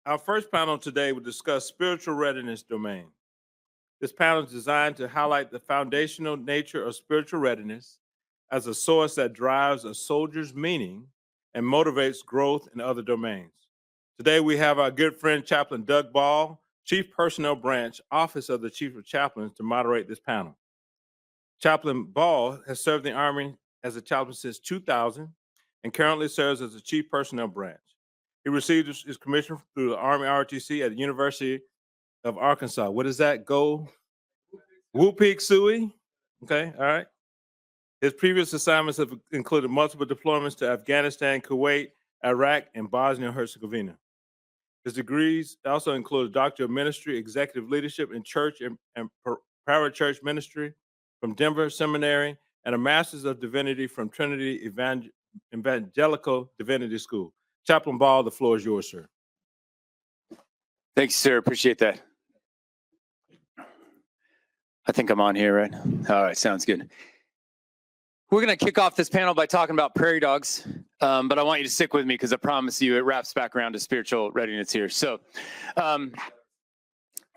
Our first panel today will discuss spiritual readiness domain. This panel is designed to highlight the foundational nature of spiritual readiness as a source that drives a soldier's meaning and motivates growth in other domains. Today, we have our good friend, Chaplain Doug Ball, Chief Personnel Branch, Office of the Chief of Chaplains, to moderate this panel. Chaplain Ball has served in the Army as a chaplain since 2000 and currently serves as the Chief Personnel Branch. He received his commission through the Army ROTC at the University of Arkansas. What is that? Go Whoopik Suey? Okay, all right. His previous assignments have included multiple deployments to Afghanistan, Kuwait, Iraq, and Bosnia-Herzegovina. His degrees also include a Doctor of Ministry, Executive Leadership in Church and Private Church Ministry from Denver Seminary, and a Master's of Divinity from Trinity Evangelical Divinity School. Chaplain Ball, the floor is yours, sir. Thanks, sir. Appreciate that. I think I'm on here, right? All right, sounds good. We're going to kick off this panel by talking about prairie dogs, but I want you to stick with me because I promise you it wraps back around to spiritual readiness here. So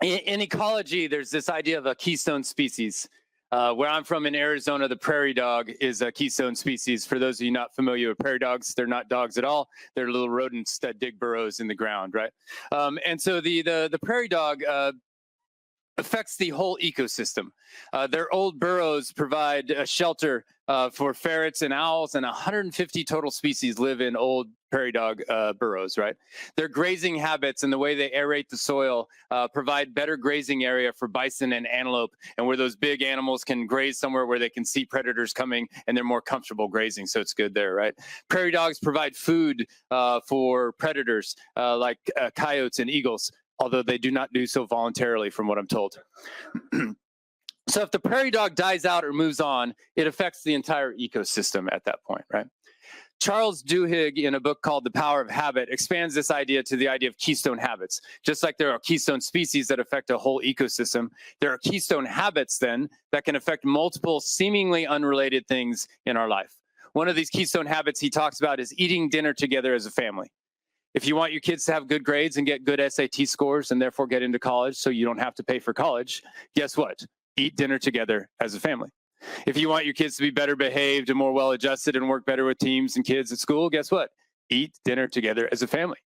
in ecology, there's this idea of a keystone species. Where I'm from in Arizona, the prairie dog is a keystone species. For those of you not familiar with prairie dogs, they're not dogs at all. They're little rodents that dig burrows in the ground, right? And so the prairie dog affects the whole ecosystem. Their old burrows provide a shelter for ferrets and owls, and 150 total species live in old prairie dog burrows, right? Their grazing habits and the way they aerate the soil provide better grazing area for bison and antelope, and where those big animals can graze somewhere where they can see predators coming and they're more comfortable grazing, so it's good there, right? Prairie dogs provide food for predators like coyotes and eagles, although they do not do so voluntarily from what I'm told. So if the prairie dog dies out or moves on, it affects the entire ecosystem at that point, right? Charles Duhigg, in a book called The Power of Habit, expands this idea to the idea of keystone habits. Just like there are keystone species that affect a whole ecosystem, there are keystone habits then that can affect multiple seemingly unrelated things in our life. One of these keystone habits he talks about is eating dinner together as a family. If you want your kids to have good grades and get good SAT scores and therefore get into college so you don't have to pay for college, guess what? Eat dinner together as a family. If you want your kids to be better behaved and more well-adjusted and work better with teams and kids at school, guess what? Eat dinner together as a family.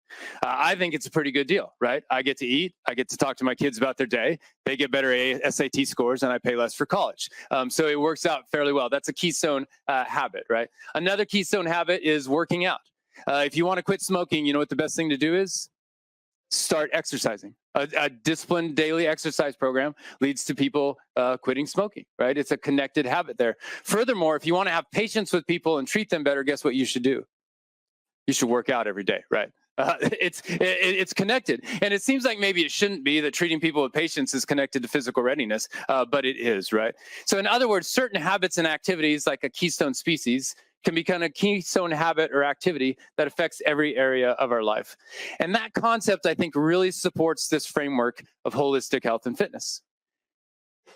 I think it's a pretty good deal, right? I get to eat. I get to talk to my kids about their day. They get better SAT scores and I pay less for college. So it works out fairly well. That's a keystone habit, right? Another keystone habit is working out. If you want to quit smoking, you know what the best thing to do is? Start exercising. A disciplined daily exercise program leads to people quitting smoking, right? It's a connected habit there. Furthermore, if you want to have patience with people and treat them better, guess what you should do? You should work out every day, right? It's connected. And it seems like maybe it shouldn't be that treating people with patience is connected to physical readiness, but it is, right? So in other words, certain habits and activities like a keystone species can become a keystone habit or activity that affects every area of our life. And that concept, I think, really supports this framework of holistic health and fitness.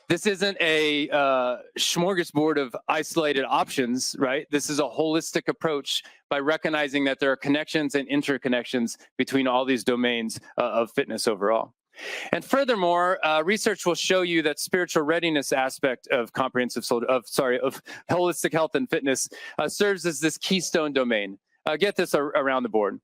This isn't a smorgasbord of isolated options, right? This is a holistic approach by recognizing that there are connections and interconnections between all these domains of fitness overall. And furthermore, research will show you that spiritual readiness aspect of holistic health and fitness serves as this keystone domain. Get this around the board.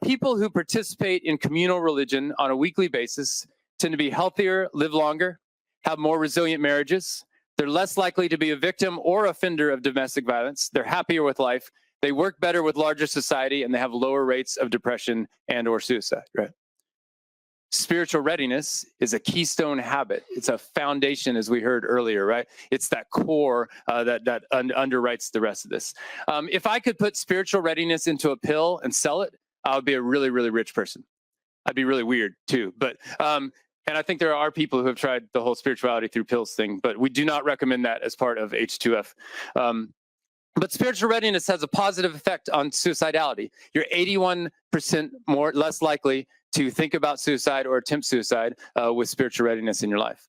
People who participate in communal religion on a weekly basis tend to be healthier, live longer, have more resilient marriages. They're less likely to be a victim or offender of domestic violence. They're happier with life. They work better with larger society, and they have lower rates of depression and or suicide, right? Spiritual readiness is a keystone habit. It's a foundation, as we heard earlier, right? It's that core that underwrites the rest of this. If I could put spiritual readiness into a pill and sell it, I would be a really, really rich person. I'd be really weird too. But and I think there are people who have tried the whole spirituality through pills thing, but we do not recommend that as part of H2F. But spiritual readiness has a positive effect on suicidality. You're 81% less likely to think about suicide or attempt suicide with spiritual readiness in your life.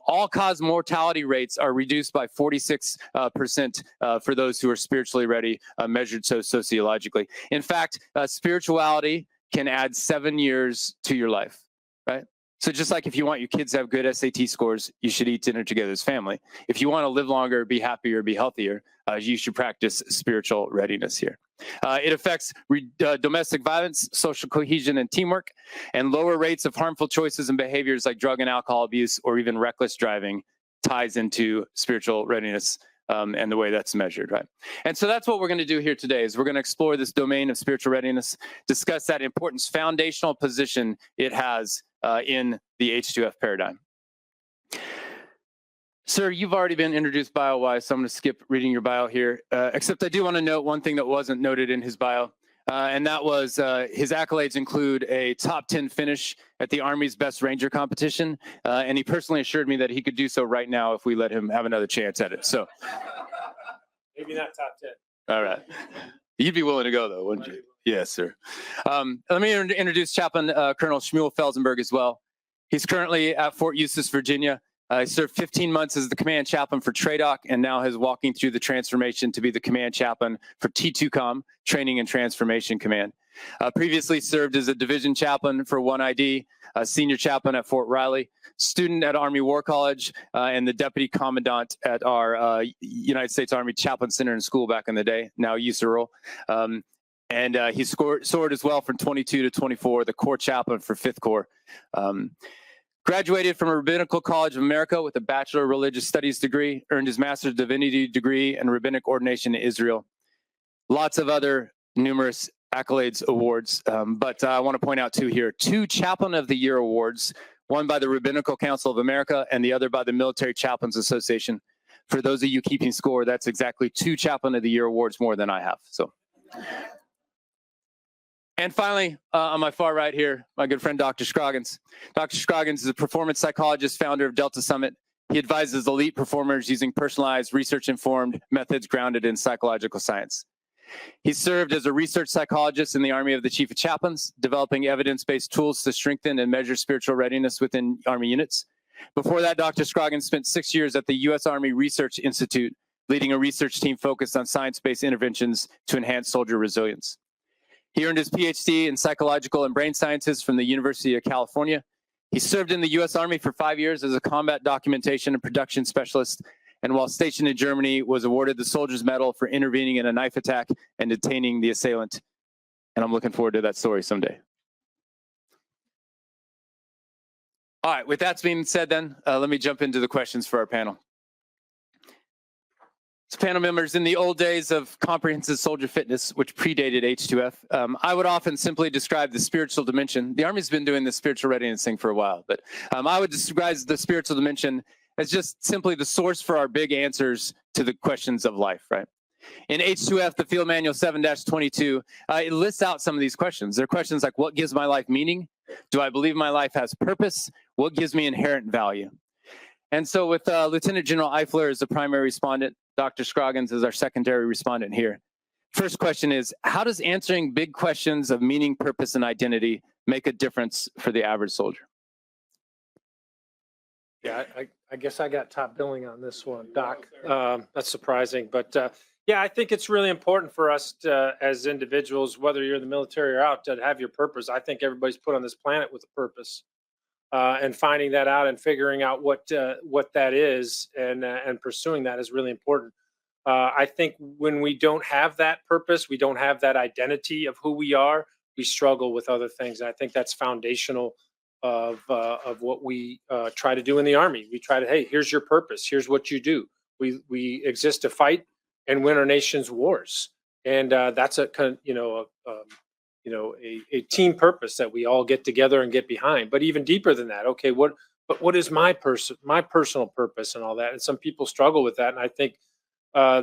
All-cause mortality rates are reduced by 46% for those who are spiritually ready, measured sociologically. In fact, spirituality can add 7 years to your life, right? So just like if you want your kids to have good SAT scores, you should eat dinner together as family. If you want to live longer, be happier, be healthier, you should practice spiritual readiness here. It affects domestic violence, social cohesion, and teamwork, and lower rates of harmful choices and behaviors like drug and alcohol abuse or even reckless driving ties into spiritual readiness and the way that's measured, right? And so that's what we're going to do here today is we're going to explore this domain of spiritual readiness, discuss that importance, foundational position it has in the H2F paradigm. Sir, you've already been introduced bio-wise, so I'm going to skip reading your bio here, except I do want to note one thing that wasn't noted in his bio, and that was his accolades include a top 10 finish at the Army's Best Ranger competition, and he personally assured me that he could do so right now if we let him have another chance at it. So, Maybe not top 10. All right. You'd be willing to go, though, wouldn't you? Yes, sir. Let me introduce Chaplain Colonel Shmuel Felzenberg as well. He's currently at Fort Eustis, Virginia. He served 15 months as the command chaplain for TRADOC and now is walking through the transformation to be the command chaplain for T2COM, Training and Transformation Command. Previously served as a division chaplain for 1ID, a senior chaplain at Fort Riley, student at Army War College, and the deputy commandant at our United States Army Chaplain Center and School back in the day, now AUSA role. And he soared as well from 22 to 24, the Corps chaplain for 5th Corps. Graduated from Rabbinical College of America with a Bachelor of Religious Studies degree, earned his Master's of Divinity degree and Rabbinic ordination in Israel. Lots of other numerous accolades, awards, but I want to point out two here. 2 Chaplain of the Year awards, one by the Rabbinical Council of America and the other by the Military Chaplains Association. For those of you keeping score, that's exactly 2 Chaplain of the Year awards more than I have. So. And finally, on my far right here, my good friend, Dr. Scroggins. Dr. Scroggins is a performance psychologist, founder of Delta Summit. He advises elite performers using personalized, research-informed methods grounded in psychological science. He served as a research psychologist in the Army of the Chief of Chaplains, developing evidence-based tools to strengthen and measure spiritual readiness within Army units. Before that, Dr. Scroggins spent 6 years at the U.S. Army Research Institute, leading a research team focused on science-based interventions to enhance soldier resilience. He earned his PhD in psychological and brain sciences from the University of California. He served in the U.S. Army for 5 years as a combat documentation and production specialist, and while stationed in Germany, was awarded the Soldier's Medal for intervening in a knife attack and detaining the assailant. And I'm looking forward to that story someday. All right, with that being said then, let me jump into the questions for our panel. So panel members, in the old days of comprehensive soldier fitness, which predated H2F, I would often simply describe the spiritual dimension. The Army's been doing this spiritual readiness thing for a while, but I would describe the spiritual dimension as just simply the source for our big answers to the questions of life, right? In H2F, the Field Manual 7-22, it lists out some of these questions. There are questions like, what gives my life meaning? Do I believe my life has purpose? What gives me inherent value? And so with Lieutenant General Eifler as the primary respondent, Dr. Scroggins is our secondary respondent here. First question is, how does answering big questions of meaning, purpose, and identity make a difference for the average soldier? Yeah, I guess I got top billing on this one, Doc. That's surprising, but yeah, I think it's really important for us to, as individuals, whether you're in the military or out, to have your purpose. I think everybody's put on this planet with a purpose, and finding that out and figuring out what that is and pursuing that is really important. I think when we don't have that purpose, we don't have that identity of who we are, we struggle with other things. And I think that's foundational of what we try to do in the Army. We try to, hey, here's your purpose. Here's what you do. We exist to fight and win our nation's wars, and that's a a team purpose that we all get together and get behind. But even deeper than that, okay, what is my personal purpose and all that? And some people struggle with that, and I think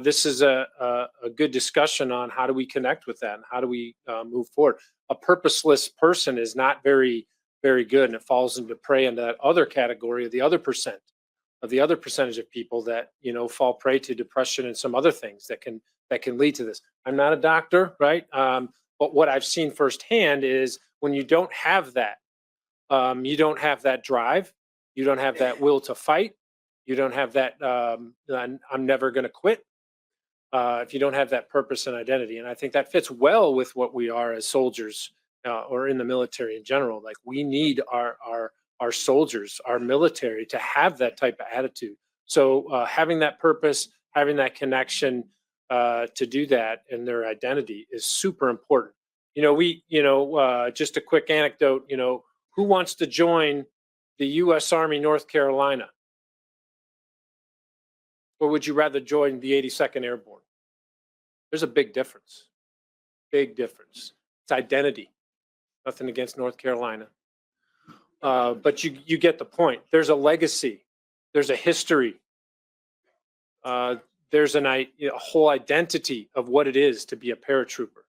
this is a good discussion on how do we connect with that and how do we move forward. A purposeless person is not very good, and it falls into prey into that other category of the other percentage of people that fall prey to depression and some other things that can lead to this. I'm not a doctor, right? But what I've seen firsthand is when you don't have that, you don't have that drive, you don't have that will to fight, you don't have that I'm never going to quit. If you don't have that purpose and identity, and I think that fits well with what we are as soldiers or in the military in general. Like, we need our soldiers, our military, to have that type of attitude. So having that purpose, having that connection to do that, and their identity is super important. Just a quick anecdote. Who wants to join the U.S. Army North Carolina? Or would you rather join the 82nd Airborne? There's a big difference. Big difference. It's identity. Nothing against North Carolina. But you get the point. There's a legacy. There's a history. There's a whole identity of what it is to be a paratrooper,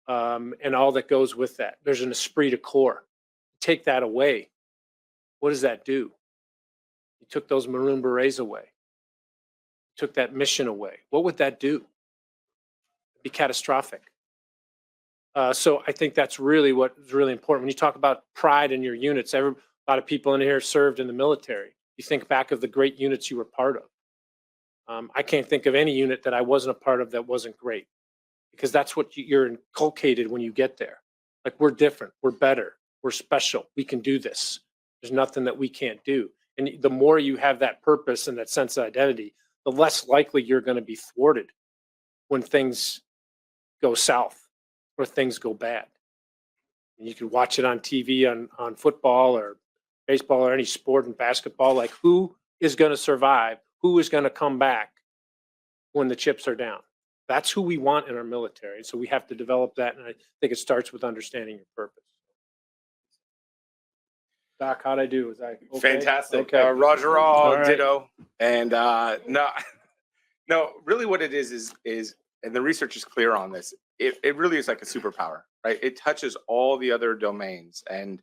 and all that goes with that. There's an esprit de corps. Take that away. What does that do? You took those Maroon Berets away. You took that mission away. What would that do? It'd be catastrophic. So I think that's really what is really important. When you talk about pride in your units, a lot of people in here served in the military. You think back of the great units you were part of. I can't think of any unit that I wasn't a part of that wasn't great, because that's what you're inculcated when you get there. Like, we're different, we're better, we're special, we can do this. There's nothing that we can't do. And the more you have that purpose and that sense of identity, the less likely you're going to be thwarted when things go south or things go bad. And you can watch it on TV, on football or baseball or any sport, and basketball. Like, who is going to survive? Who is going to come back when the chips are down? That's who we want in our military. So we have to develop that. And I think it starts with understanding your purpose. Doc, how'd I do? Was I okay? Fantastic. Okay. Roger all, right. ditto. And no, really what it is, and the research is clear on this, it really is like a superpower, right? It touches all the other domains. And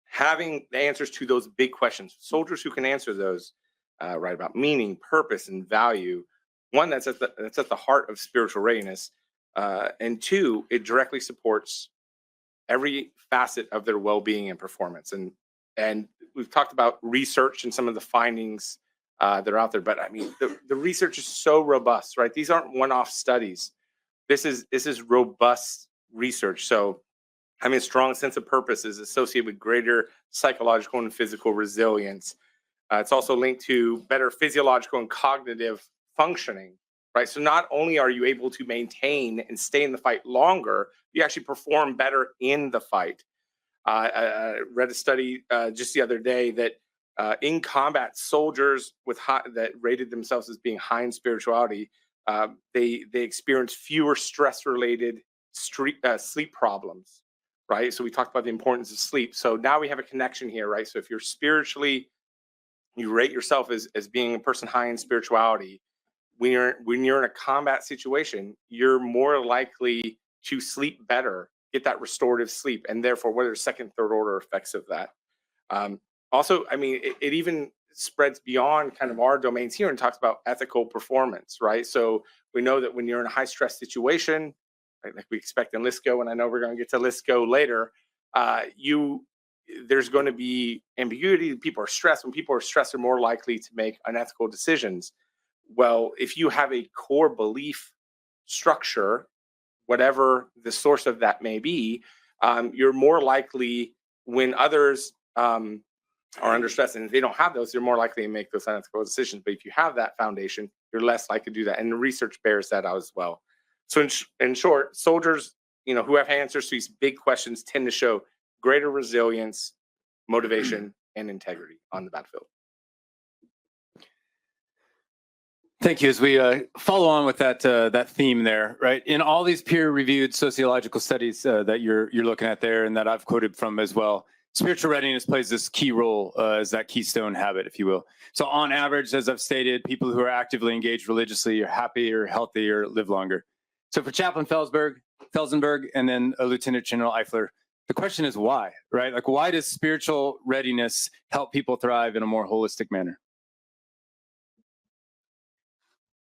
having the answers to those big questions, soldiers who can answer those, right, about meaning, purpose, and value. One, that's at the heart of spiritual readiness, and two, it directly supports every facet of their well-being and performance. And we've talked about research and some of the findings that are out there, but I mean, the research is so robust, right? These aren't one-off studies. This is robust research. So having a strong sense of purpose is associated with greater psychological and physical resilience. It's also linked to better physiological and cognitive functioning, right? So not only are you able to maintain and stay in the fight longer, you actually perform better in the fight. I read a study just the other day that in combat, soldiers that rated themselves as being high in spirituality, they experience fewer stress-related sleep problems, right? So we talked about the importance of sleep. So now we have a connection here, right? So if you're spiritually, you rate yourself as being a person high in spirituality, when you're in a combat situation, you're more likely to sleep better, get that restorative sleep, and therefore what are second, third order effects of that? Also, I mean, it even spreads beyond kind of our domains here and talks about ethical performance, right? So we know that when you're in a high stress situation, right, like we expect in LISCO, and I know we're going to get to LISCO later, there's going to be ambiguity. People are stressed. When people are stressed, they're more likely to make unethical decisions. Well, if you have a core belief structure, whatever the source of that may be, you're more likely, when others are under stress, and if they don't have those, you're more likely to make those unethical decisions. But if you have that foundation, you're less likely to do that. And the research bears that out as well. So in short, soldiers, who have answers to these big questions tend to show greater resilience, motivation, and integrity on the battlefield. Thank you. As we follow on with that theme there, right? In all these peer-reviewed sociological studies that you're looking at there, and that I've quoted from as well, spiritual readiness plays this key role as that keystone habit, if you will. So on average, as I've stated, people who are actively engaged religiously are happier, healthier, live longer. So for Chaplain Felzenberg, and then Lieutenant General Eifler, the question is why, right? Like, why does spiritual readiness help people thrive in a more holistic manner?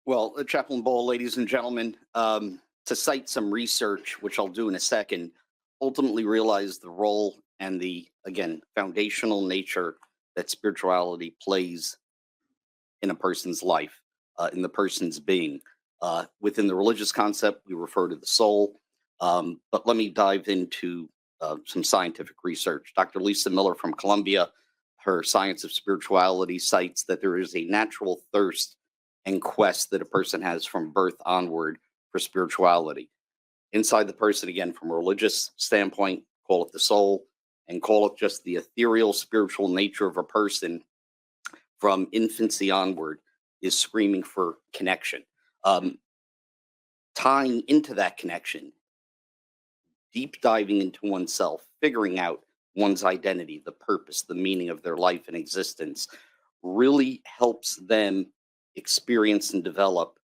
Well, Chaplain Ball, ladies and gentlemen, to cite some research, which I'll do in a second, ultimately realize the role and the, again, foundational nature that spirituality plays in a person's life, in the person's being. Within the religious concept, we refer to the soul. But let me dive into some scientific research. Dr. Lisa Miller from Columbia, her Science of Spirituality, cites that there is a natural thirst and quest that a person has from birth onward for spirituality. Inside the person, again, from a religious standpoint, call it the soul, and call it just the ethereal spiritual nature of a person from infancy onward is screaming for connection. Tying into that connection, deep diving into oneself, figuring out one's identity, the purpose, the meaning of their life and existence, really helps them experience and develop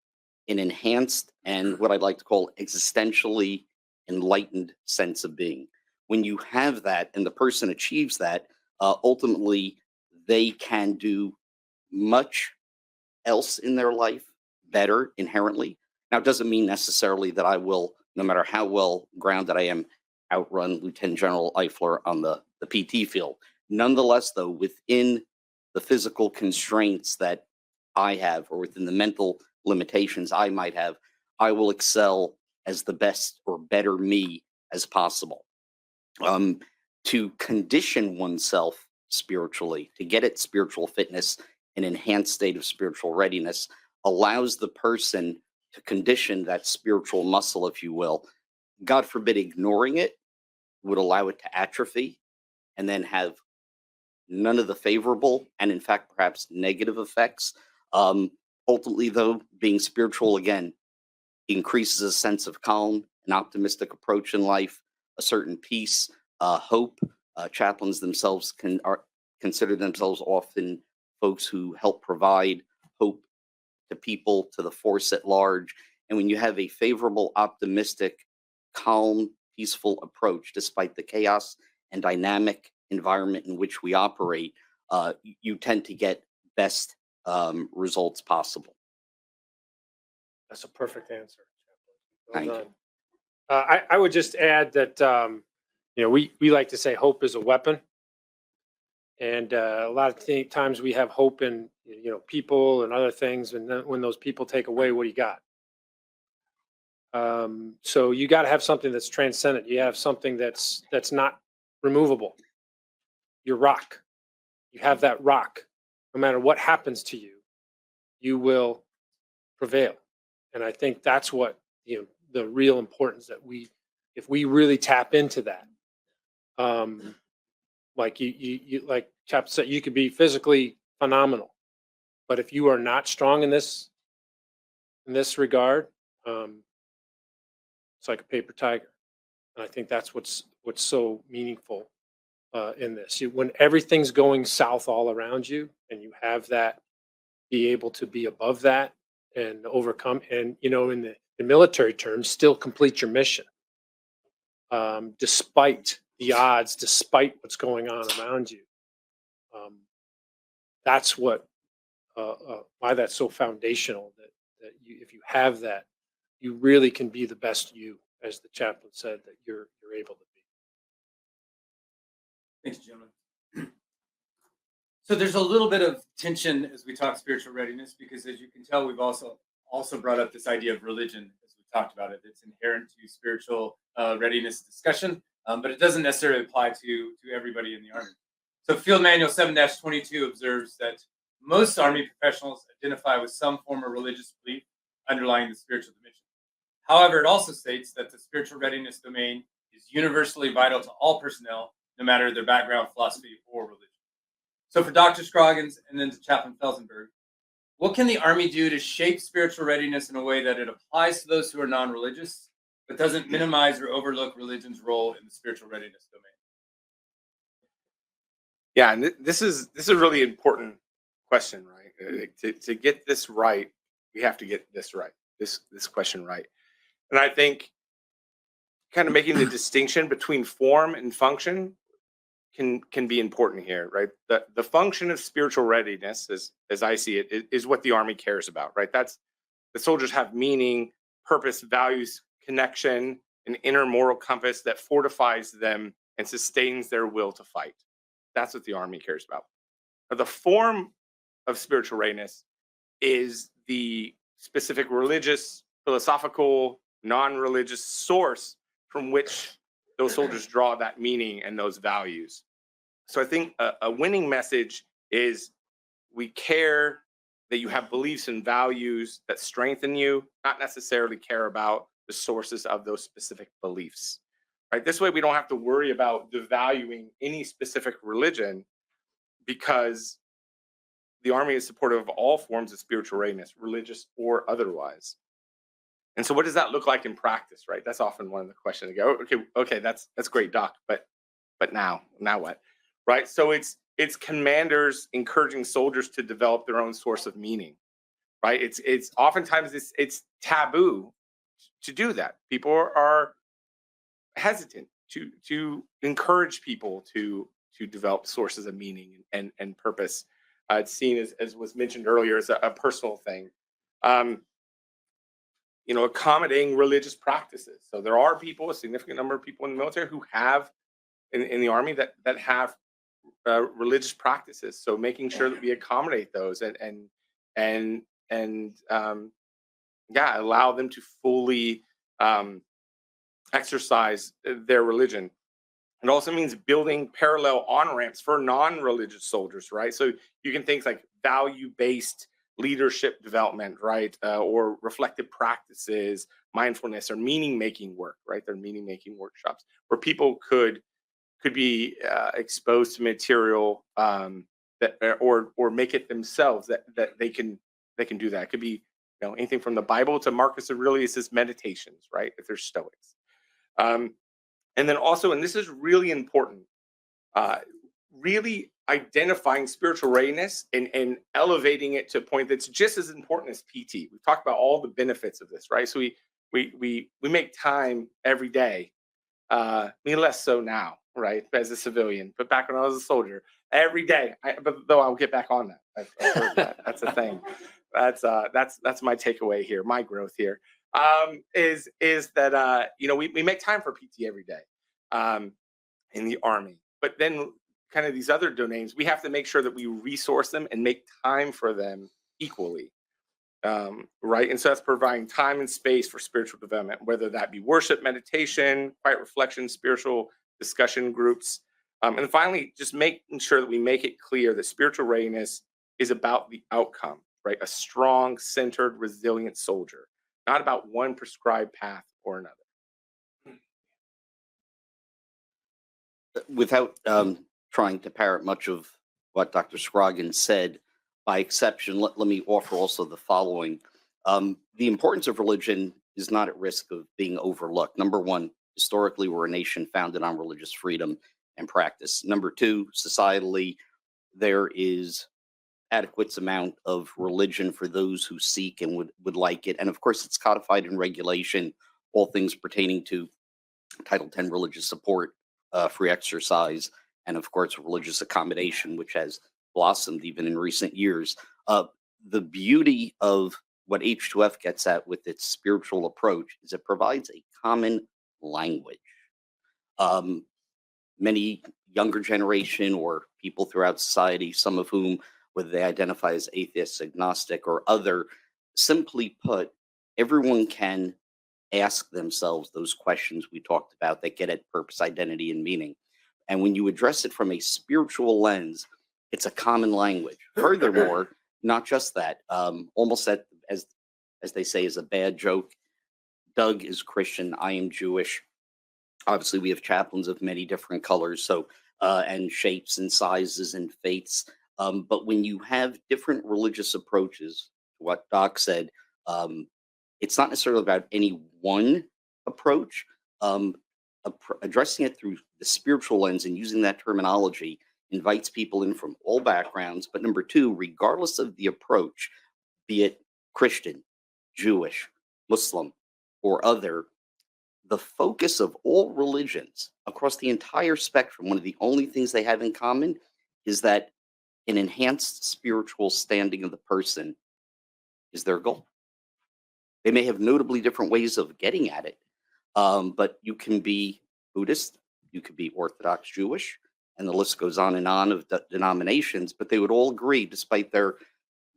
an enhanced and what I'd like to call existentially enlightened sense of being. When you have that and the person achieves that, ultimately they can do much else in their life better inherently. Now, it doesn't mean necessarily that I will, no matter how well grounded I am, outrun Lieutenant General Eifler on the PT field. Nonetheless, though, within the physical constraints that I have, or within the mental limitations I might have, I will excel as the best or better me as possible. To condition oneself spiritually, to get at spiritual fitness, an enhanced state of spiritual readiness, allows the person to condition that spiritual muscle, if you will. God forbid, ignoring it would allow it to atrophy and then have none of the favorable and, in fact, perhaps negative effects. Ultimately, though, being spiritual, again, increases a sense of calm, an optimistic approach in life, a certain peace, hope. Chaplains themselves consider themselves often folks who help provide hope to people, to the force at large. And when you have a favorable, optimistic, calm, peaceful approach, despite the chaos and dynamic environment in which we operate, you tend to get best results possible. That's a perfect answer. Thank you. I would just add that we like to say hope is a weapon, and a lot of times we have hope in people and other things, and then when those people take away, what do you got? So you got to have something that's transcendent. You have something that's not removable. Your rock. You have that rock. No matter what happens to you, you will prevail. And I think that's what the real importance that if we really tap into that, like you like Chap said, you could be physically phenomenal, but if you are not strong in this regard, it's like a paper tiger. And I think that's what's so meaningful in this. When everything's going south all around you, and you have that, be able to be above that and overcome, and in the military terms, still complete your mission, despite the odds, despite what's going on around you. That's what why that's so foundational. That if you have that, you really can be the best you, as the chaplain said, that you're able to be. Thanks, gentlemen. So there's a little bit of tension as we talk spiritual readiness, because as you can tell, we've also brought up this idea of religion as we talked about it. It's inherent to spiritual readiness discussion, but it doesn't necessarily apply to everybody in the Army. So Field Manual 7-22 observes that most Army professionals identify with some form of religious belief underlying the spiritual dimension. However, it also states that the spiritual readiness domain is universally vital to all personnel, no matter their background, philosophy, or religion. So for Dr. Scroggins and then to Chaplain Felzenberg, what can the Army do to shape spiritual readiness in a way that it applies to those who are non-religious, but doesn't minimize or overlook religion's role in the spiritual readiness domain? Yeah, and this is a really important question, right? To get this right, we have to get this right, this question right. And I think kind of making the distinction between form and function can be important here, right? The function of spiritual readiness, as I see it, is what the Army cares about, right? That's the soldiers have meaning, purpose, values, connection, an inner moral compass that fortifies them and sustains their will to fight. That's what the Army cares about. Now, the form of spiritual readiness is the specific religious, philosophical, non-religious source from which those soldiers draw that meaning and those values. So I think a winning message is we care that you have beliefs and values that strengthen you, not necessarily care about the sources of those specific beliefs. Right? This way we don't have to worry about devaluing any specific religion, because the Army is supportive of all forms of spiritual readiness, religious or otherwise. And so what does that look like in practice, right? That's often one of the questions. Go, okay, that's great, Doc, but now what? Right? So it's commanders encouraging soldiers to develop their own source of meaning, right? It's oftentimes it's taboo to do that. People are hesitant to encourage people to develop sources of meaning and purpose. It's seen as was mentioned earlier as a personal thing. Accommodating religious practices. So there are people, a significant number of people in the military who have in the Army that have religious practices. So making sure that we accommodate those and allow them to fully exercise their religion. It also means building parallel on-ramps for non-religious soldiers, right? So you can think like value-based leadership development, right? Or reflective practices, mindfulness, or meaning-making work, right? They're meaning-making workshops where people could be exposed to material that or make it themselves that they can do that. It could be anything from the Bible to Marcus Aurelius's Meditations, right? If they're Stoics. And then also, and this is really important, really identifying spiritual readiness and elevating it to a point that's just as important as PT. We've talked about all the benefits of this, right? So we make time every day. Me less so now, right? As a civilian, but back when I was a soldier, every day. But though I'll get back on that. I've heard that. That's a thing. That's my takeaway here. My growth here is that we make time for PT every day in the Army, but then kind of these other domains, we have to make sure that we resource them and make time for them equally. Right. And so that's providing time and space for spiritual development, whether that be worship, meditation, quiet reflection, spiritual discussion groups. And finally, just making sure that we make it clear that spiritual readiness is about the outcome, right? A strong, centered, resilient soldier, not about one prescribed path or another. Without trying to parrot much of what Dr. Scroggins said, by exception, let me offer also the following. The importance of religion is not at risk of being overlooked. Number one, historically, we're a nation founded on religious freedom and practice. Number two, societally, there is adequate amount of religion for those who seek and would like it. And of course, it's codified in regulation, all things pertaining to Title 10 religious support, free exercise, and of course, religious accommodation, which has blossomed even in recent years. The beauty of what H2F gets at with its spiritual approach is it provides a common language. Many younger generation or people throughout society, some of whom, whether they identify as atheist, agnostic, or other, simply put, everyone can ask themselves those questions we talked about that get at purpose, identity, and meaning. And when you address it from a spiritual lens, it's a common language. Furthermore, not just that, almost that, as they say, is a bad joke. Doug is Christian. I am Jewish. Obviously, we have chaplains of many different colors, so and shapes and sizes and faiths. But when you have different religious approaches, what Doc said, it's not necessarily about any one approach. Addressing it through the spiritual lens and using that terminology invites people in from all backgrounds. But number two, regardless of the approach, be it Christian, Jewish, Muslim, or other, the focus of all religions across the entire spectrum, one of the only things they have in common is that an enhanced spiritual standing of the person is their goal. They may have notably different ways of getting at it, but you can be Buddhist, you could be Orthodox Jewish, and the list goes on of denominations, but they would all agree, despite their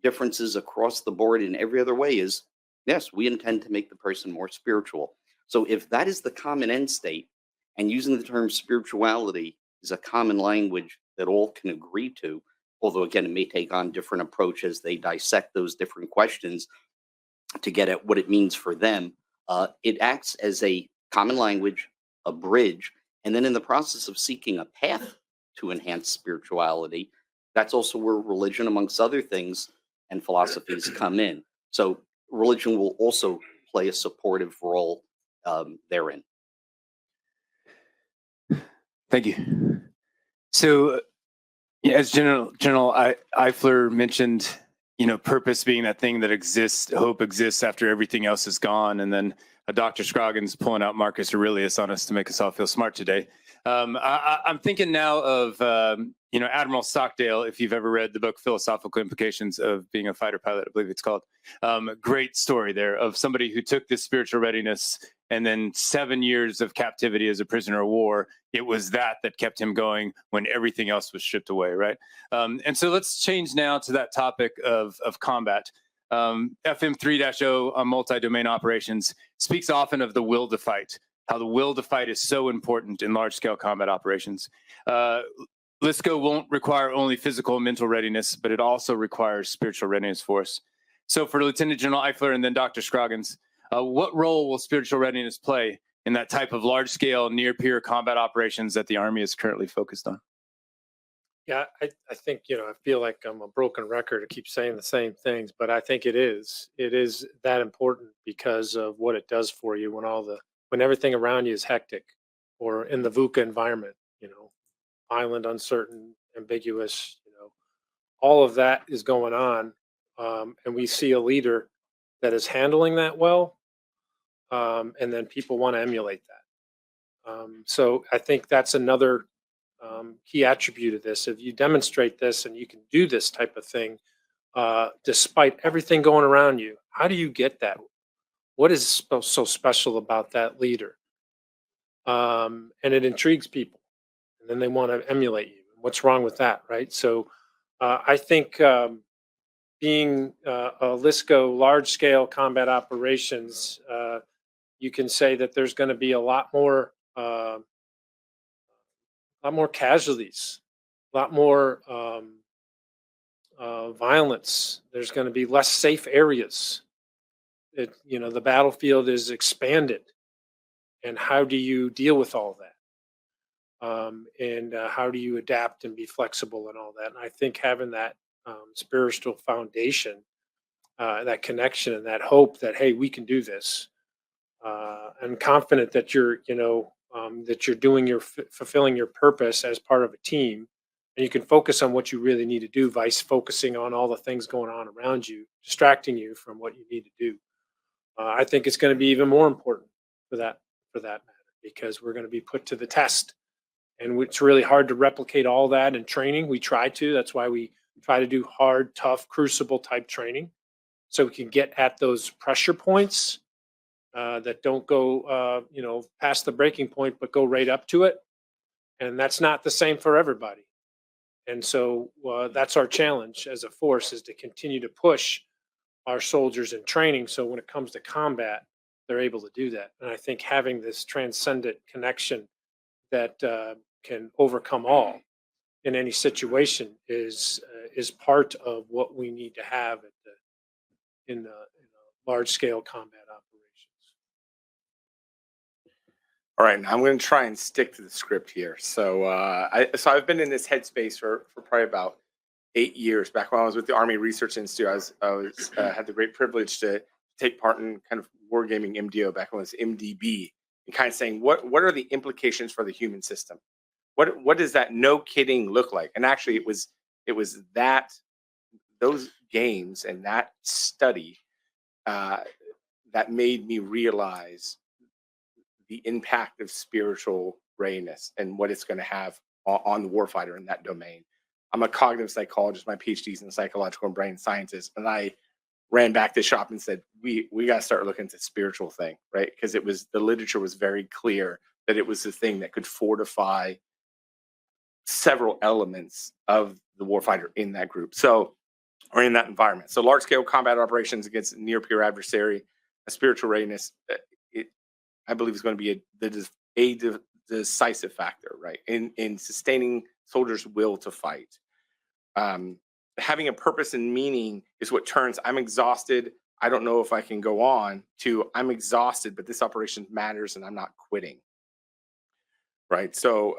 differences across the board in every other way, is, yes, we intend to make the person more spiritual. So if that is the common end state, and using the term spirituality is a common language that all can agree to, although again, it may take on different approaches, they dissect those different questions to get at what it means for them. It acts as a common language, a bridge, and then in the process of seeking a path to enhance spirituality, that's also where religion, amongst other things, and philosophies come in. So religion will also play a supportive role therein. Thank you. So, yeah, as General Eifler mentioned, purpose being that thing that exists, hope exists after everything else is gone, and then Dr. Scroggins pulling out Marcus Aurelius on us to make us all feel smart today. I'm thinking now of Admiral Stockdale, if you've ever read the book Philosophical Implications of Being a Fighter Pilot, I believe it's called. Great story there of somebody who took this spiritual readiness and then 7 years of captivity as a prisoner of war. It was that kept him going when everything else was stripped away, right? And so let's change now to that topic of combat. FM 3-0 on multi-domain operations speaks often of the will to fight, how the will to fight is so important in large-scale combat operations. LSCO won't require only physical and mental readiness, but it also requires spiritual readiness for us. So for Lieutenant General Eifler and then Dr. Scroggins, what role will spiritual readiness play in that type of large-scale, near-peer combat operations that the Army is currently focused on? Yeah, I think, I feel like I'm a broken record. I keep saying the same things, but I think it is that important because of what it does for you when everything around you is hectic or in the VUCA environment, violent, uncertain, ambiguous, all of that is going on. And we see a leader that is handling that well. And then people want to emulate that. So I think that's another key attribute of this. If you demonstrate this and you can do this type of thing, despite everything going around you, how do you get that? What is so special about that leader? And it intrigues people, and then they want to emulate you. What's wrong with that, right? So I think being a LSCO large-scale combat operations, you can say that there's going to be a lot more casualties, a lot more violence. There's going to be less safe areas. The battlefield is expanded, and how do you deal with all that? And how do you adapt and be flexible and all that? And I think having that spiritual foundation, that connection, and that hope that hey, we can do this, and confident that you're fulfilling your purpose as part of a team, and you can focus on what you really need to do, vice focusing on all the things going on around you, distracting you from what you need to do. I think it's going to be even more important for that matter, because we're going to be put to the test, and it's really hard to replicate all that in training. We try to. That's why we try to do hard, tough, crucible type training, so we can get at those pressure points that don't go, past the breaking point, but go right up to it. And that's not the same for everybody. And so that's our challenge as a force, is to continue to push our soldiers in training. So when it comes to combat, they're able to do that. And I think having this transcendent connection that can overcome all in any situation is part of what we need to have in large scale combat operations. All right, now I'm going to try and stick to the script here. So, I've been in this headspace for probably about 8 years. Back when I was with the Army Research Institute, I had the great privilege to take part in kind of wargaming MDO back when it was MDB, and kind of saying what are the implications for the human system? What does that no kidding look like? And actually, it was those games and that study that made me realize the impact of spiritual readiness and what it's going to have on the warfighter in that domain. I'm a cognitive psychologist. My PhD's in psychological and brain sciences, and I ran back to shop and said, we got to start looking at the spiritual thing, right? Because the literature was very clear that it was the thing that could fortify several elements of the warfighter in that group. So, or in that environment. So large scale combat operations against near peer adversary, a spiritual readiness, I believe is going to be a decisive factor, right, in sustaining soldiers' will to fight. Having a purpose and meaning is what turns I'm exhausted, I don't know if I can go on, to I'm exhausted, but this operation matters and I'm not quitting. Right. So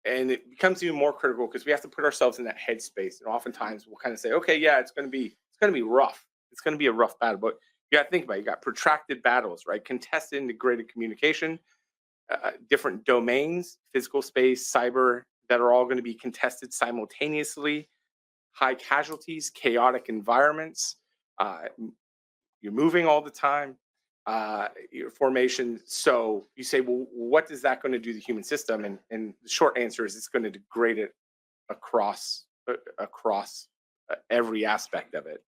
and it becomes even more critical because we have to put ourselves in that headspace. And oftentimes we'll kind of say, okay, yeah, it's going to be rough. It's going to be a rough battle, but you got to think about it. You got protracted battles, right? Contested integrated communication, different domains, physical space, cyber, that are all going to be contested simultaneously. High casualties, chaotic environments. You're moving all the time. Your formation. So you say, well, what is that going to do to the human system? And the short answer is it's going to degrade it across every aspect of it.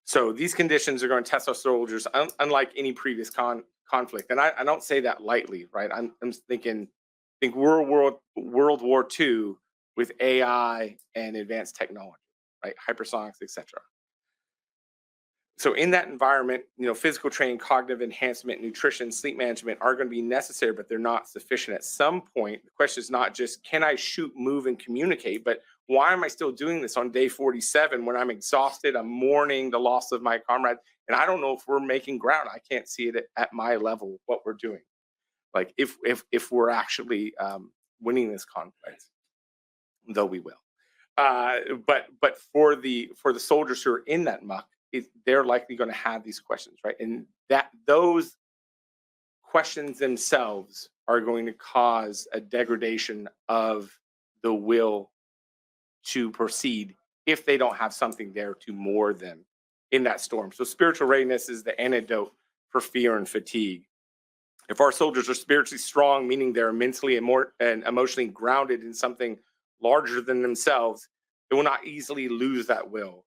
So these conditions are going to test our soldiers unlike any previous conflict. And I don't say that lightly, right? I'm thinking World War II with AI and advanced technology, right? Hypersonics, etc. So in that environment, physical training, cognitive enhancement, nutrition, sleep management are going to be necessary, but they're not sufficient. At some point, the question is not just, can I shoot, move, and communicate, but why am I still doing this on day 47 when I'm exhausted, I'm mourning the loss of my comrade, and I don't know if we're making ground. I can't see it at my level, what we're doing. Like if we're actually winning this conflict, though we will. But for the soldiers who are in that muck, they're likely going to have these questions, right? And those questions themselves are going to cause a degradation of the will to proceed if they don't have something there to moor them in that storm. So spiritual readiness is the antidote for fear and fatigue. If our soldiers are spiritually strong, meaning they're mentally and emotionally grounded in something larger than themselves, they will not easily lose that will.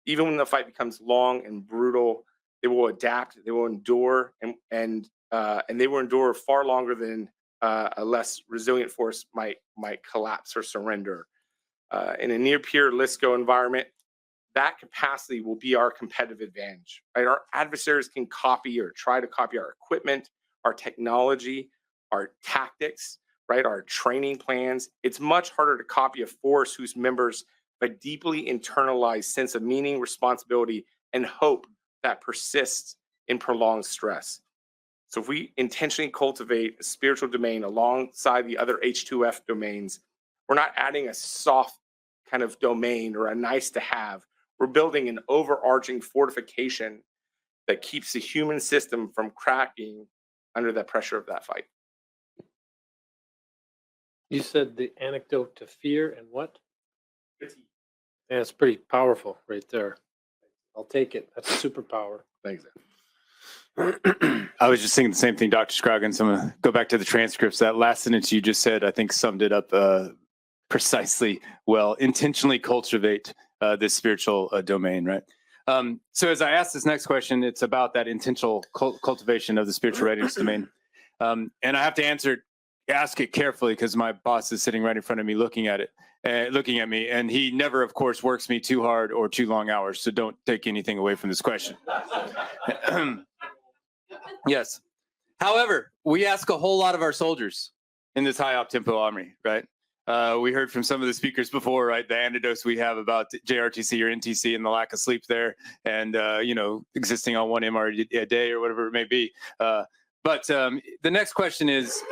Even when the fight becomes long and brutal, they will adapt, they will endure, and they will endure far longer than a less resilient force might collapse or surrender. In a near-peer LISCO environment, that capacity will be our competitive advantage. Right? Our adversaries can copy or try to copy our equipment, our technology, our tactics, right? Our training plans. It's much harder to copy a force whose members have a deeply internalized sense of meaning, responsibility, and hope that persists in prolonged stress. So if we intentionally cultivate a spiritual domain alongside the other H2F domains, we're not adding a soft kind of domain or a nice to have. We're building an overarching fortification that keeps the human system from cracking under the pressure of that fight. You said the antidote to fear and what? Yeah, it's pretty powerful right there. I'll take it. That's a superpower. Thanks. I was just thinking the same thing, Dr. Scroggins. I'm going to go back to the transcripts. That last sentence you just said, I think summed it up precisely well. Intentionally cultivate this spiritual domain, right? So as I ask this next question, it's about that intentional cultivation of the spiritual readiness domain. And I have to ask it carefully because my boss is sitting right in front of me looking at me, and he never, of course, works me too hard or too long hours. So don't take anything away from this question. Yes. However, we ask a whole lot of our soldiers in this high op-tempo army, right? We heard from some of the speakers before, right? The anecdotes we have about JRTC or NTC and the lack of sleep there, and existing on 1 MR a day or whatever it may be. But the next question is,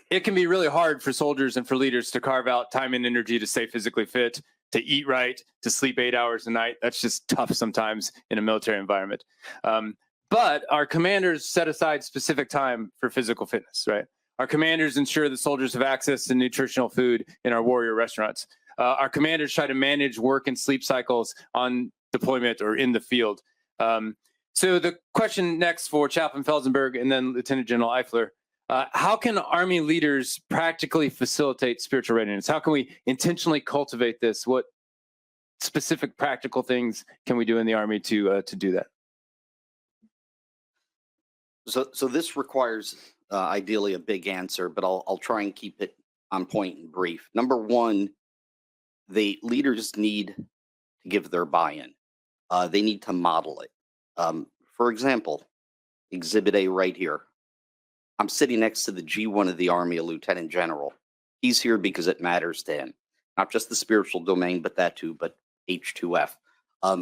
it can be really hard for soldiers and for leaders to carve out time and energy to stay physically fit, to eat right, to sleep 8 hours a night. That's just tough sometimes in a military environment. But our commanders set aside specific time for physical fitness, right? Our commanders ensure that soldiers have access to nutritional food in our warrior restaurants. Our commanders try to manage work and sleep cycles on deployment or in the field. So the question next for Chaplain Felzenberg and then Lieutenant General Eifler, how can Army leaders practically facilitate spiritual readiness? How can we intentionally cultivate this? What specific practical things can we do in the Army to do that? So this requires ideally a big answer, but I'll try and keep it on point and brief. Number one, the leaders need to give their buy-in. They need to model it. For example, Exhibit A right here. I'm sitting next to the G1 of the Army, a lieutenant general. He's here because it matters to him, not just the spiritual domain, but that too, but H2F.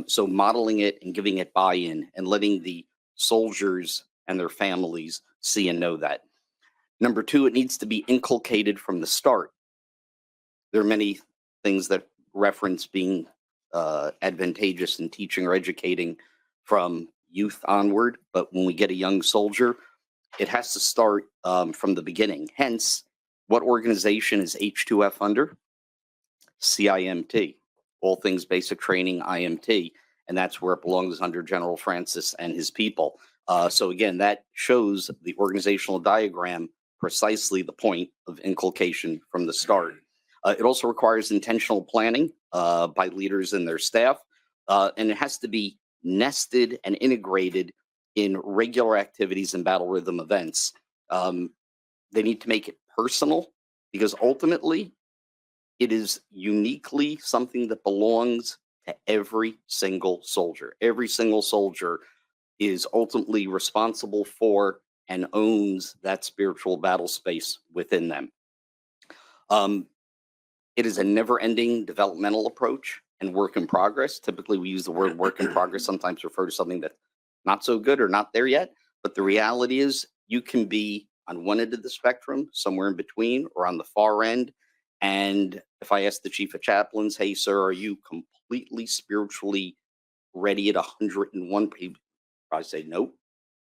So modeling it and giving it buy-in and letting the soldiers and their families see and know that. Number two, it needs to be inculcated from the start. There are many things that reference being advantageous in teaching or educating from youth onward, but when we get a young soldier, it has to start from the beginning. Hence, what organization is H2F under? CIMT, all things basic training, IMT, and that's where it belongs under General Francis and his people. So again, that shows the organizational diagram precisely the point of inculcation from the start. It also requires intentional planning by leaders and their staff, and it has to be nested and integrated in regular activities and battle rhythm events. They need to make it personal because ultimately it is uniquely something that belongs to every single soldier. Every single soldier is ultimately responsible for and owns that spiritual battle space within them. It is a never-ending developmental approach and work in progress. Typically, we use the word work in progress, sometimes refer to something that's not so good or not there yet. But the reality is you can be on one end of the spectrum, somewhere in between, or on the far end. And if I ask the chief of chaplains, hey, sir, are you completely spiritually ready at 101? He'd probably say, nope.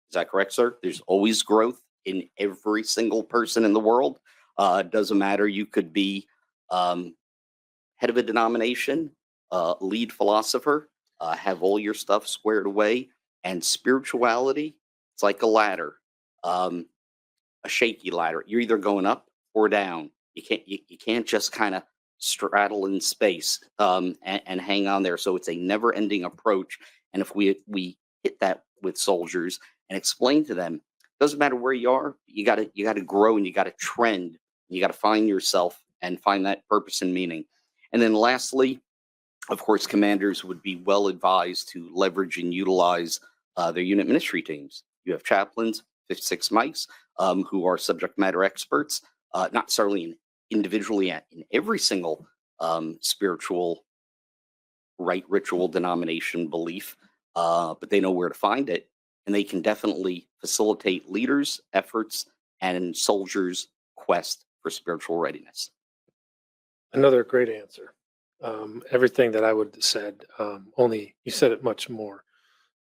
Is that correct, sir? There's always growth in every single person in the world. It doesn't matter. You could be head of a denomination, lead philosopher, have all your stuff squared away. And spirituality, it's like a ladder, a shaky ladder. You're either going up or down. You can't just kind of straddle in space and hang on there. So it's a never-ending approach. And if we hit that with soldiers and explain to them, doesn't matter where you are, you gotta grow and you gotta trend. You gotta find yourself and find that purpose and meaning. And then lastly, of course, commanders would be well advised to leverage and utilize their unit ministry teams. You have chaplains, 56 mics, who are subject matter experts, not necessarily individually in every single spiritual rite, ritual, denomination, belief, but they know where to find it. And they can definitely facilitate leaders' efforts and soldiers' quest for spiritual readiness. Another great answer. Everything that I would have said, only you said it much more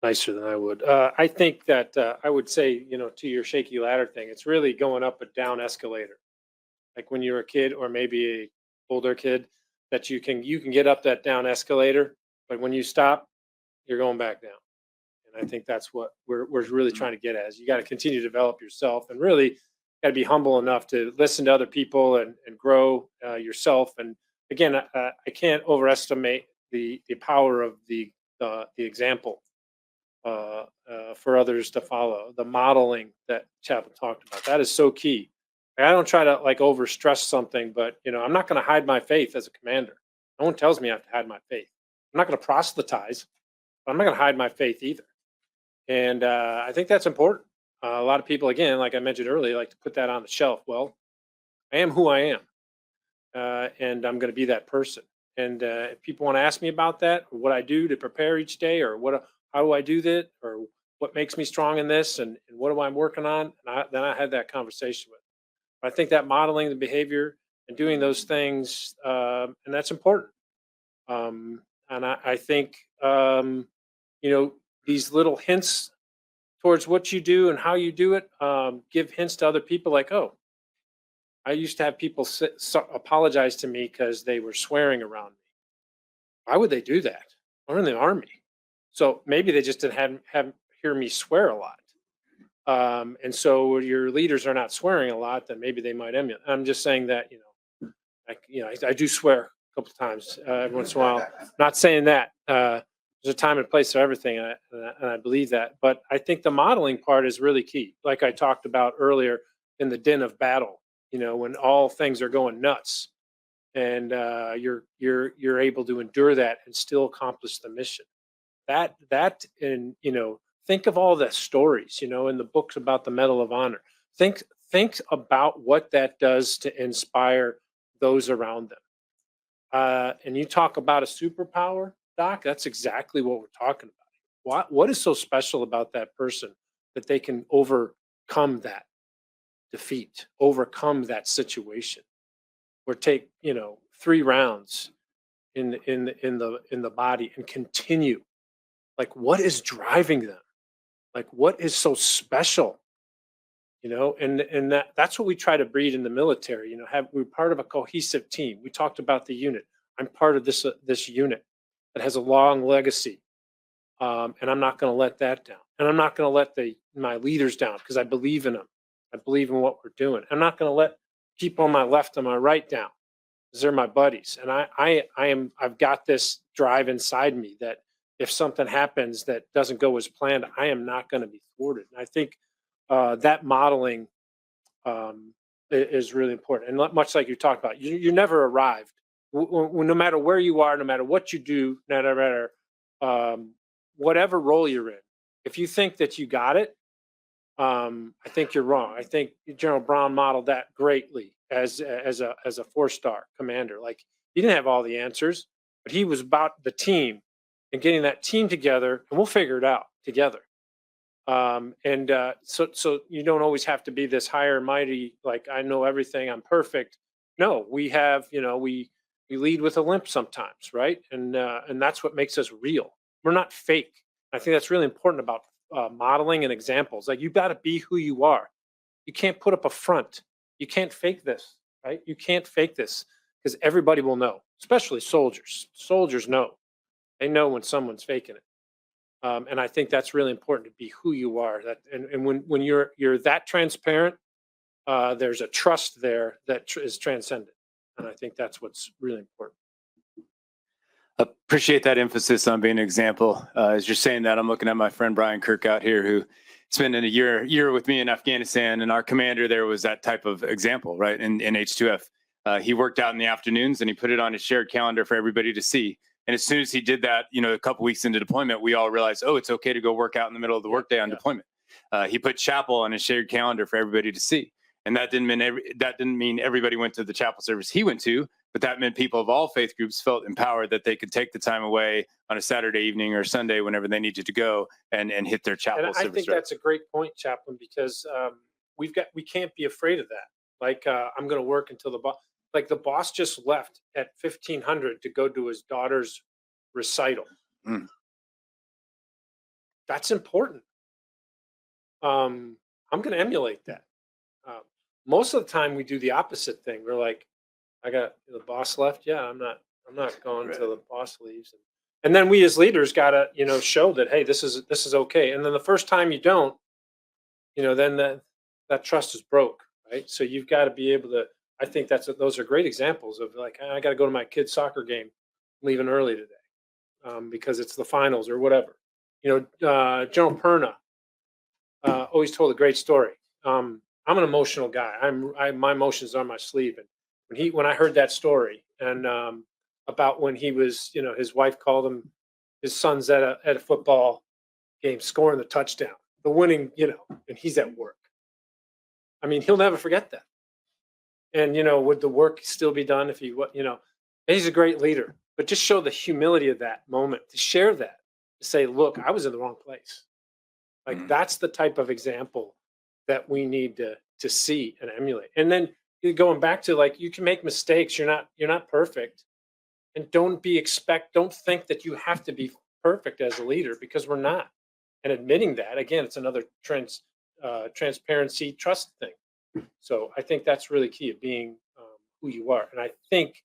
nicer than I would. I think that I would say, to your shaky ladder thing, it's really going up a down escalator. Like when you're a kid or maybe a older kid, that you can get up that down escalator, but when you stop, you're going back down. And I think that's what we're really trying to get at. Is you got to continue to develop yourself and really got to be humble enough to listen to other people and grow yourself. And again, I can't overestimate the power of the example for others to follow. The modeling that Chaplain talked about, that is so key. I don't try to like over stress something, but I'm not going to hide my faith as a commander. No one tells me I have to hide my faith. I'm not going to proselytize, but I'm not going to hide my faith either. And I think that's important. A lot of people, again, like I mentioned earlier, like to put that on the shelf. Well, I am who I am, and I'm going to be that person. And if people want to ask me about that, or what I do to prepare each day, or how do I do that, or what makes me strong in this, and what am I working on, and then I had that conversation with them. I think that modeling the behavior and doing those things, and that's important. And I think these little hints towards what you do and how you do it, give hints to other people like, oh, I used to have people apologize to me because they were swearing around me. Why would they do that? I'm in the Army. So maybe they just didn't hear me swear a lot. And so your leaders are not swearing a lot, then maybe they might emulate. I'm just saying that, I do swear a couple of times every once in a while. Not saying that. There's a time and place for everything, and I believe that. But I think the modeling part is really key. Like I talked about earlier in the din of battle, when all things are going nuts, and you're able to endure that and still accomplish the mission. That and think of all the stories, you know, in the books about the Medal of Honor. Think about what that does to inspire those around them. And you talk about a superpower, Doc, that's exactly what we're talking about. What is so special about that person that they can overcome that defeat, overcome that situation, or take, you know, 3 rounds in the body and continue? Like, what is driving them? Like, what is so special? You know, and that's what we try to breed in the military. You know, we're part of a cohesive team. We talked about the unit. I'm part of this unit that has a long legacy, and I'm not going to let that down. And I'm not going to let my leaders down, because I believe in them. I believe in what we're doing. I'm not going to let people on my left and my right down, because they're my buddies. And I've got this drive inside me that if something happens that doesn't go as planned, I am not going to be thwarted. And I think that modeling is really important. And much like you talked about, you never arrived. No matter where you are, no matter what you do, no matter whatever role you're in, if you think that you got it, I think you're wrong. I think General Brown modeled that greatly as a 4-star commander. Like, he didn't have all the answers, but he was about the team and getting that team together, and we'll figure it out together. So you don't always have to be this higher and mighty, like, I know everything, I'm perfect. No, we have, you know, we lead with a limp sometimes, right? And that's what makes us real. We're not fake. I think that's really important about modeling and examples. Like, you got to be who you are. You can't put up a front. You can't fake this, right? You can't fake this, because everybody will know, especially soldiers. Soldiers know. They know when someone's faking it. And I think that's really important, to be who you are. And when you're that transparent, there's a trust there that is transcendent. And I think that's what's really important. Appreciate that emphasis on being an example. As you're saying that, I'm looking at my friend Brian Kirk out here, who spent a year with me in Afghanistan, and our commander there was that type of example, right? In H2F, he worked out in the afternoons, and he put it on his shared calendar for everybody to see. And as soon as he did that, you know, a couple weeks into deployment, we all realized, oh, it's okay to go work out in the middle of the workday on deployment. He put chapel on his shared calendar for everybody to see. And that didn't mean everybody went to the chapel service he went to, but that meant people of all faith groups felt empowered that they could take the time away on a Saturday evening or Sunday whenever they needed to go and hit their chapel service. And I think that's a great point, Chaplain, because we can't be afraid of that. Like, I'm going to work until the boss just left at 1500 to go to his daughter's recital. That's important. I'm going to emulate that. Most of the time we do the opposite thing. We're like, the boss left. Yeah, I'm not going till the boss leaves. And then we as leaders got to, you know, show that, hey, this is okay. And then the first time you don't, you know, then that trust is broke, right? So you've got to be able to, I think those are great examples of, like, I got to go to my kid's soccer game, leaving early today because it's the finals or whatever. You know, General Perna always told a great story. I'm an emotional guy. My emotions are on my sleeve. And when I heard that story, and about when he was, you know, his wife called him, his son's at a football game scoring the touchdown, the winning, you know, and he's at work. I mean, he'll never forget that. And, you know, would the work still be done if he, you know, he's a great leader, but just show the humility of that moment, to share that, to say, look, I was in the wrong place. Like, that's the type of example that we need to see and emulate. And then going back to, like, you can make mistakes. You're not perfect, and don't think that you have to be perfect as a leader, because we're not. And admitting that, again, it's another transparency, trust thing. So I think that's really key, of being who you are. And I think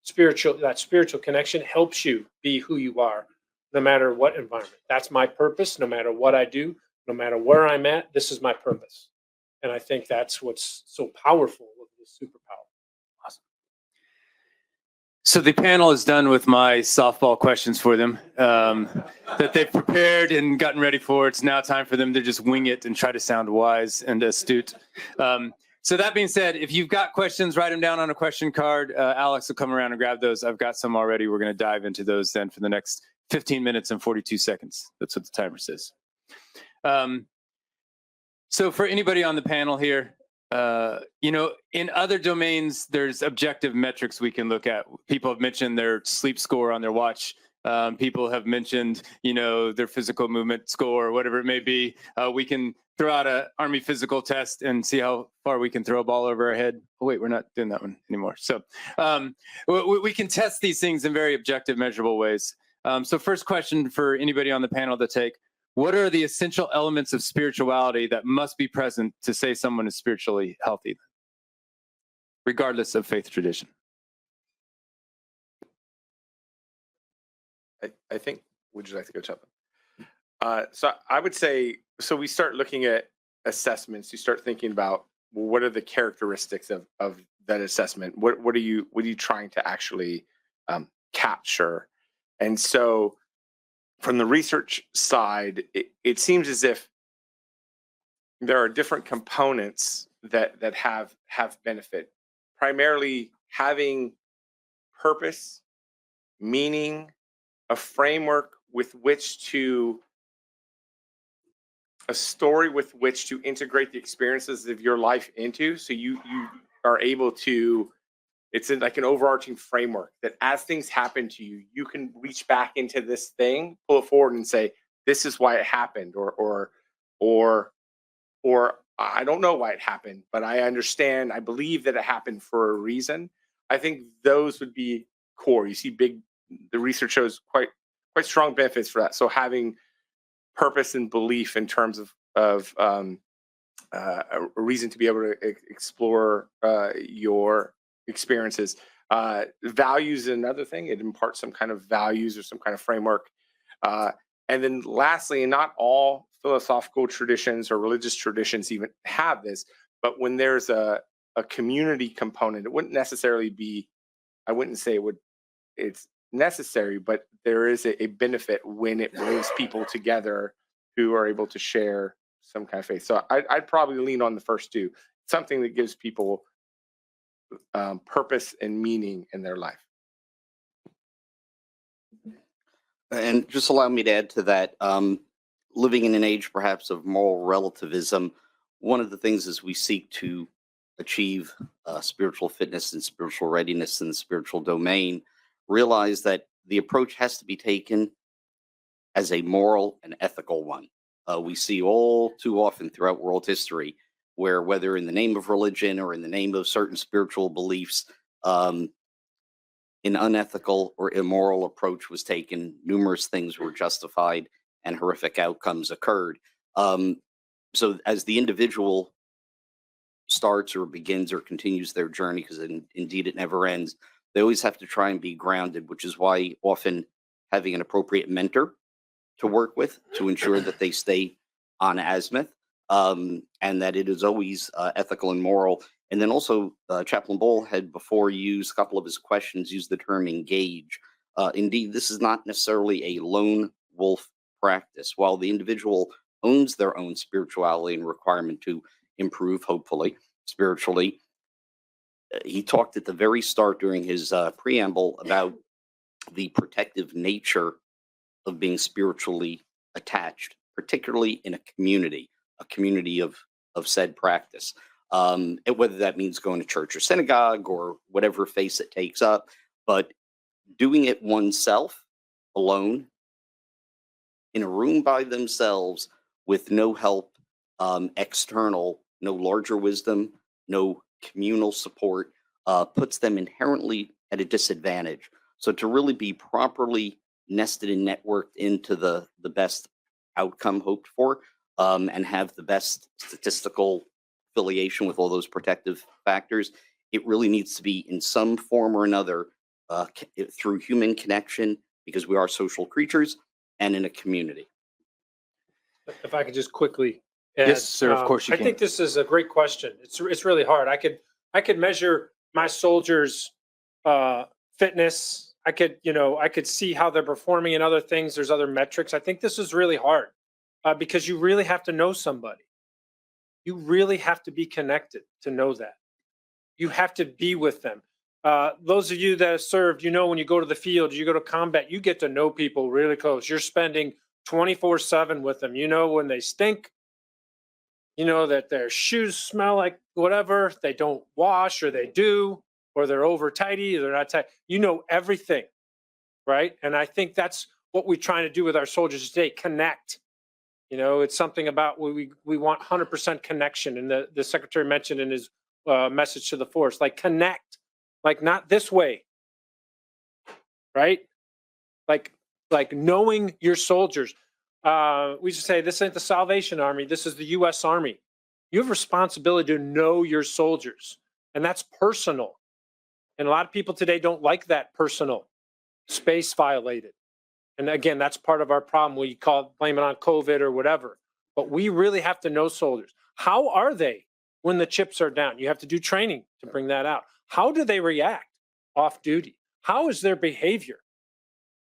spiritual connection helps you be who you are, no matter what environment. That's my purpose. No matter what I do, no matter where I'm at, this is my purpose. And I think that's what's so powerful with this superpower. Awesome. So the panel is done with my softball questions for them that they've prepared and gotten ready for. It's now time for them to just wing it and try to sound wise and astute. So that being said, if you've got questions, write them down on a question card. Alex will come around and grab those. I've got some already. We're going to dive into those then for the next 15 minutes and 42 seconds. That's what the timer says. So for anybody on the panel here, in other domains, there's objective metrics we can look at. People have mentioned their sleep score on their watch. People have mentioned, their physical movement score, or whatever it may be. We can throw out an Army physical test and see how far we can throw a ball over our head. Oh, wait, we're not doing that one anymore. So we can test these things in very objective, measurable ways. So first question for anybody on the panel to take: what are the essential elements of spirituality that must be present to say someone is spiritually healthy, regardless of faith tradition? I think, would you like to go, Chaplain? So I would say, so we start looking at assessments. You start thinking about, well, what are the characteristics of that assessment? What are you trying to actually capture? And so from the research side, it seems as if there are different components that have benefit. Primarily having purpose, meaning, a framework with which to, a story with which to integrate the experiences of your life into. So you are able to, it's like an overarching framework that as things happen to you, you can reach back into this thing, pull it forward and say, this is why it happened, or I don't know why it happened, but I understand, I believe that it happened for a reason. I think those would be core. You see the research shows quite strong benefits for that. So having purpose and belief in terms of a reason to be able to explore your experiences. Values is another thing. It imparts some kind of values or some kind of framework. And then lastly, and not all philosophical traditions or religious traditions even have this, but when there's a community component, it wouldn't necessarily be, I wouldn't say it's necessary, but there is a benefit when it brings people together who are able to share some kind of faith. So I'd probably lean on the first two, something that gives people purpose and meaning in their life. And just allow me to add to that, living in an age perhaps of moral relativism, one of the things as we seek to achieve spiritual fitness and spiritual readiness in the spiritual domain, realize that the approach has to be taken as a moral and ethical one. We see all too often throughout world history where, whether in the name of religion or in the name of certain spiritual beliefs, an unethical or immoral approach was taken, numerous things were justified, and horrific outcomes occurred. So as the individual starts or begins or continues their journey, because indeed it never ends, they always have to try and be grounded, which is why often having an appropriate mentor to work with to ensure that they stay on azimuth, and that it is always ethical and moral. And then also, Chaplain Ball had before used a couple of his questions, used the term engage. Indeed, this is not necessarily a lone wolf practice. While the individual owns their own spirituality and requirement to improve, hopefully, spiritually, he talked at the very start during his preamble about the protective nature of being spiritually attached, particularly in a community of said practice. Whether that means going to church or synagogue or whatever face it takes up, but doing it oneself alone in a room by themselves with no help external, no larger wisdom, no communal support, puts them inherently at a disadvantage. So to really be properly nested and networked into the best outcome hoped for, and have the best statistical affiliation with all those protective factors, it really needs to be in some form or another through human connection, because we are social creatures, and in a community. If I could just quickly add, Yes, sir, of course you I can. think this is a great question. It's really hard. I could measure my soldiers' fitness. I could see how they're performing in other things. There's other metrics. I think this is really hard because you really have to know somebody. You really have to be connected to know that. You have to be with them. Those of you that have served, when you go to the field, you go to combat, you get to know people really close. You're spending 24/7 with them. You know when they stink. You know that their shoes smell like whatever, they don't wash or they do, or they're over tighty, or they're not tight. You know everything, right? And I think that's what we're trying to do with our soldiers today, connect. You know, it's something about we want 100% connection. And the secretary mentioned in his message to the force, like connect, like not this way, right? Like knowing your soldiers. We used to say, this ain't the Salvation Army, this is the U.S. Army. You have responsibility to know your soldiers, and that's personal. And a lot of people today don't like that personal space violated. And again, that's part of our problem. We blame it on COVID or whatever. But we really have to know soldiers. How are they when the chips are down? You have to do training to bring that out. How do they react off duty? How is their behavior?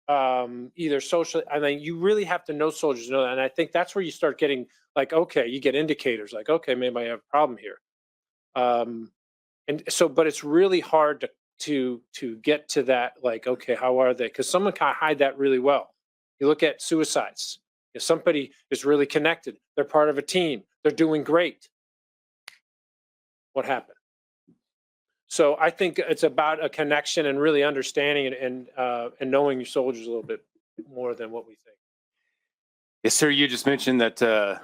Either socially, I mean, you really have to know soldiers, know that. And I think that's where you start getting like, okay, you get indicators like, okay, maybe I have a problem here. And so, but it's really hard to get to that, like, okay, how are they? Because someone can hide that really well. You look at suicides. If somebody is really connected, they're part of a team, they're doing great. What happened? So I think it's about a connection and really understanding and knowing your soldiers a little bit more than what we think. Yes, sir. You just mentioned that I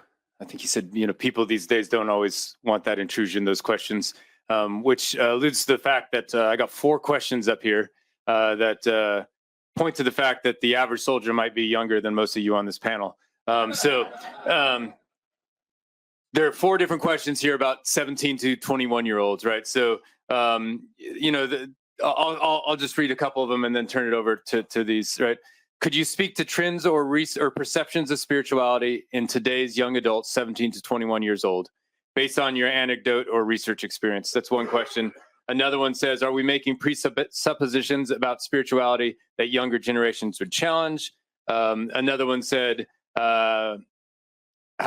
think you said, people these days don't always want that intrusion, those questions, which alludes to the fact that I got 4 questions up here that point to the fact that the average soldier might be younger than most of you on this panel. There are 4 different questions here about 17 to 21-year-olds, right? So, I'll just read a couple of them and then turn it over to these, right? Could you speak to trends or perceptions of spirituality in today's young adults, 17 to 21 years old, based on your anecdote or research experience? That's one question. Another one says, are we making presuppositions about spirituality that younger generations would challenge? Another one said, how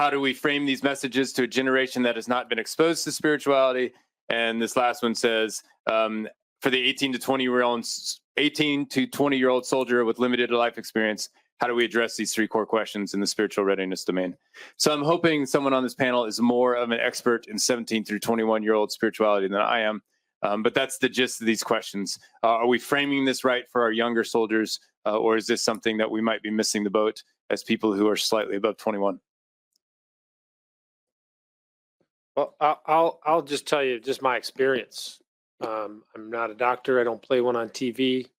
do we frame these messages to a generation that has not been exposed to spirituality? And this last one says, for the 18 to 20-year-old soldier with limited life experience, how do we address these 3 core questions in the spiritual readiness domain? So I'm hoping someone on this panel is more of an expert in 17 through 21-year-old spirituality than I am. But that's the gist of these questions. Are we framing this right for our younger soldiers, or is this something that we might be missing the boat as people who are slightly above 21? Well, I'll just tell you just my experience. I'm not a doctor. I don't play one on TV.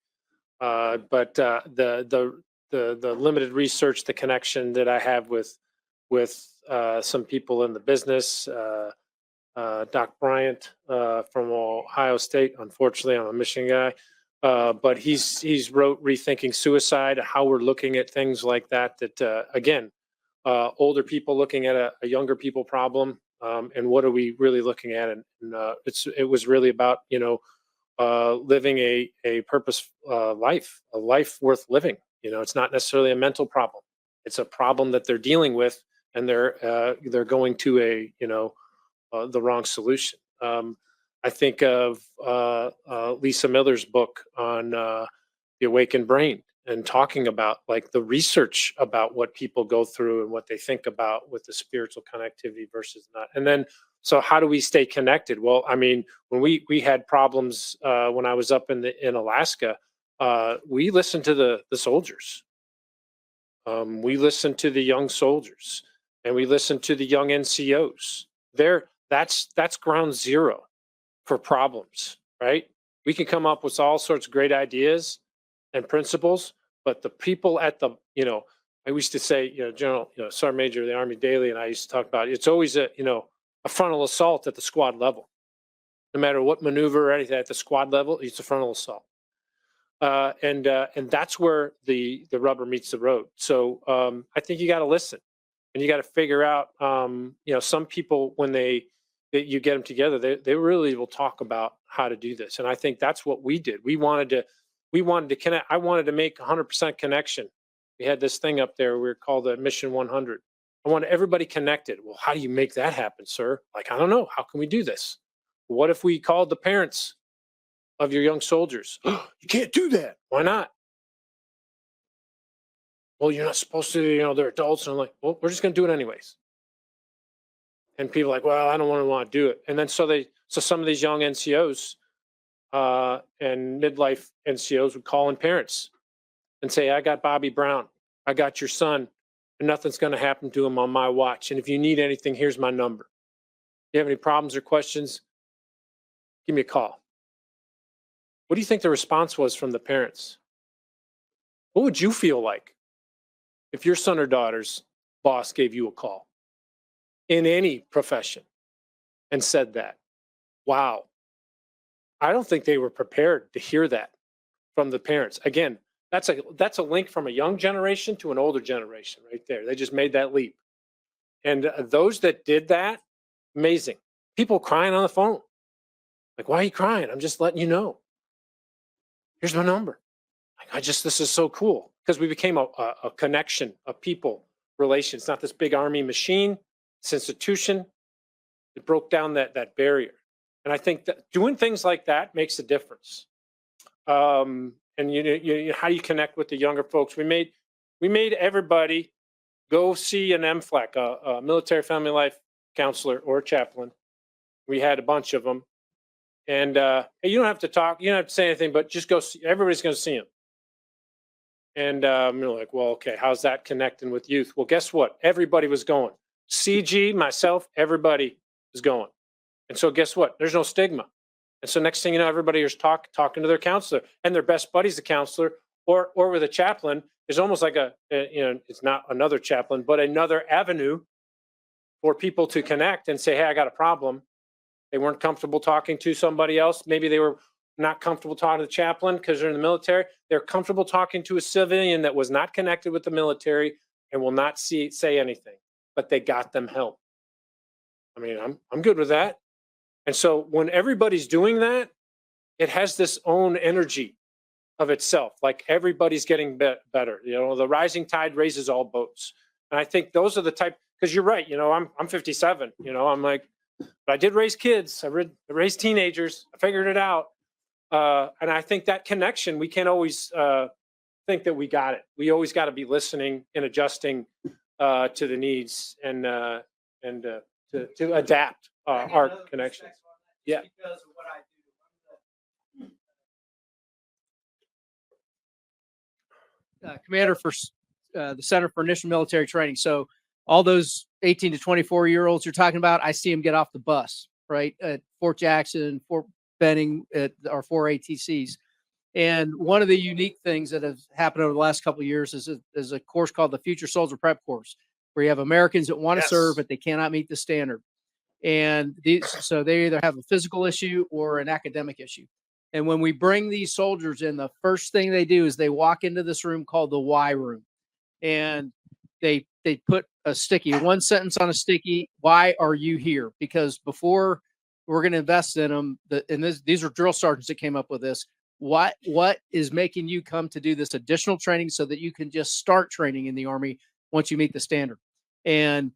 But the limited research, the connection that I have with some people in the business, Doc Bryant from Ohio State. Unfortunately, I'm a Michigan guy, but he's wrote Rethinking Suicide, how we're looking at things like that. That again, older people looking at a younger people problem. And what are we really looking at? And it was really about, living a purpose life, a life worth living. It's not necessarily a mental problem. It's a problem that they're dealing with, and they're going to the wrong solution. I think of Lisa Miller's book on the awakened brain, and talking about like the research about what people go through and what they think about with the spiritual connectivity versus not. And then, so how do we stay connected? Well, I mean, when we had problems when I was up in Alaska, we listened to the soldiers. We listened to the young soldiers, and we listened to the young NCOs. That's ground zero for problems, right? We can come up with all sorts of great ideas and principles, but the people at the, I used to say, General, Sergeant Major of the Army Daily, and I used to talk about it's always a frontal assault at the squad level. No matter what maneuver or anything at the squad level, it's a frontal assault. And that's where the rubber meets the road. So I think you got to listen, and you got to figure out, some people, when you get them together, they really will talk about how to do this. And I think that's what we did. We wanted to connect. I wanted to make 100% connection. We had this thing up there. We were called the Mission 100. I wanted everybody connected. Well, how do you make that happen, sir? Like, I don't know. How can we do this? What if we called the parents of your young soldiers? You can't do that. Why not? well, you're not supposed to, they're adults. And I'm like, well, we're just going to do it anyways. And people are like, well, I don't want to do it. And then so some of these young NCOs and midlife NCOs would call in parents and say, I got Bobby Brown. I got your son, and nothing's going to happen to him on my watch. And if you need anything, here's my number. You have any problems or questions? Give me a call. What do you think the response was from the parents? What would you feel like if your son or daughter's boss gave you a call in any profession and said that? Wow. I don't think they were prepared to hear that from the parents. Again, that's a link from a young generation to an older generation right there. They just made that leap. And those that did that, amazing. People crying on the phone. Like, why are you crying? I'm just letting you know. Here's my number. Like, this is so cool, because we became a connection, a people relation. It's not this big army machine, it's institution. It broke down that barrier. And I think that doing things like that makes a difference. And how you connect with the younger folks. We made everybody go see an MFLAC, a military family life counselor or chaplain. We had a bunch of them. And hey, you don't have to talk, you don't have to say anything, but just go see, everybody's going to see him. And you're like, well, okay, how's that connecting with youth? Well, guess what? Everybody was going. CG, myself, everybody was going. And so guess what? There's no stigma. And so next thing you know, everybody is talking to their counselor, and their best buddy's the counselor, or with a chaplain. It's almost like it's not another chaplain, but another avenue for people to connect and say, hey, I got a problem. They weren't comfortable talking to somebody else. Maybe they were not comfortable talking to the chaplain because they're in the military. They're comfortable talking to a civilian that was not connected with the military and will not say anything, but they got them help. I mean, I'm good with that. And so when everybody's doing that, it has this own energy of itself. Like everybody's getting better. The rising tide raises all boats. And I think those are the type, because you're right. I'm 57. I'm like, but I did raise kids. I raised teenagers. I figured it out. And I think that connection, we can't always think that we got it. We always got to be listening and adjusting to the needs and to adapt our connection. Yeah. Because of what I do. Commander for the Center for Initial Military Training. So all those 18 to 24-year-olds you're talking about, I see them get off the bus, right, at Fort Jackson, Fort Benning, at our 4 ATCs. And one of the unique things that has happened over the last couple of years is a course called the Future Soldier Prep Course, where you have Americans that want to serve, but they cannot meet the standard. And so they either have a physical issue or an academic issue. And when we bring these soldiers in, the first thing they do is they walk into this room called the Y room. And they put a sticky, one sentence on a sticky, why are you here? Because before we're going to invest in them, these are drill sergeants that came up with this. What is making you come to do this additional training so that you can just start training in the Army once you meet the standard? And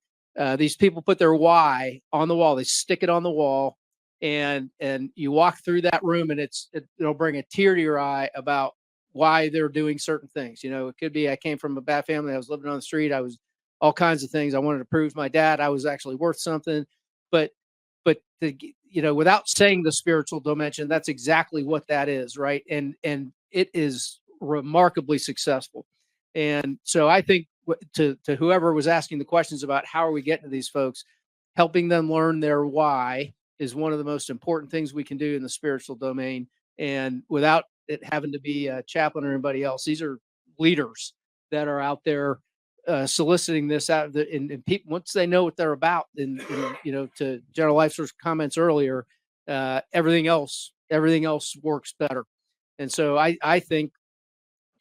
these people put their why on the wall. They stick it on the wall, and you walk through that room, and it'll bring a tear to your eye about why they're doing certain things. It could be, I came from a bad family. I was living on the street. I was all kinds of things. I wanted to prove to my dad I was actually worth something, but without saying the spiritual dimension, that's exactly what that is. Right. And it is remarkably successful. And so I think to whoever was asking the questions about how are we getting to these folks, helping them learn their why is one of the most important things we can do in the spiritual domain. And without it having to be a chaplain or anybody else, these are leaders that are out there soliciting this out. And people, once they know what they're about, and to General Eifler's comments earlier, everything else works better. And so I think,